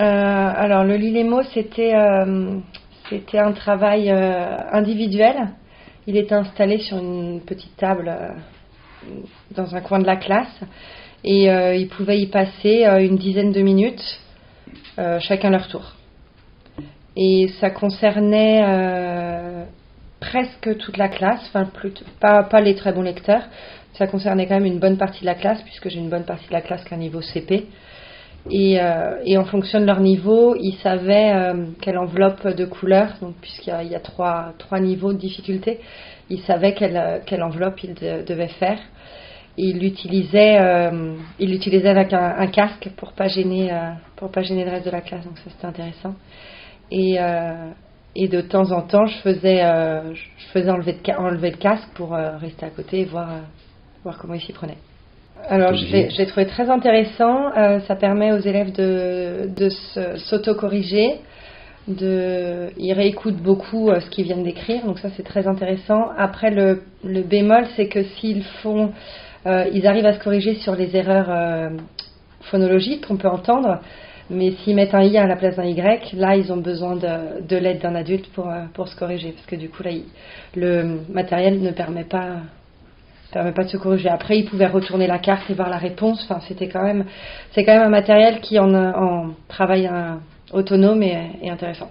Alors le Lilemo, c'était un travail individuel. Il était installé sur une petite table dans un coin de la classe et ils pouvaient y passer une dizaine de minutes, chacun leur tour. Et ça concernait presque toute la classe, enfin pas les très bons lecteurs. Ça concernait quand même une bonne partie de la classe, puisque j'ai une bonne partie de la classe qui a un niveau CP. Et en fonction de leur niveau, ils savaient quelle enveloppe de couleurs, donc puisqu'il y a trois niveaux de difficulté, ils savaient quelle enveloppe ils devaient faire. Et ils l'utilisaient avec un casque pour pas gêner le reste de la classe, donc ça c'était intéressant. Et de temps en temps, je faisais enlever le casque pour rester à côté et voir comment ils s'y prenaient. Alors, je l'ai trouvé très intéressant. Ça permet aux élèves de s'auto-corriger. Ils réécoutent beaucoup ce qu'ils viennent d'écrire, donc ça c'est très intéressant. Après, le bémol, c'est que ils arrivent à se corriger sur les erreurs phonologiques qu'on peut entendre, mais s'ils mettent un I à la place d'un Y, là ils ont besoin de l'aide d'un adulte pour se corriger, parce que du coup là, le matériel ne permet pas de se corriger. Après, ils pouvaient retourner la carte et voir la réponse. Enfin, c'est quand même un matériel qui en travail autonome et intéressant.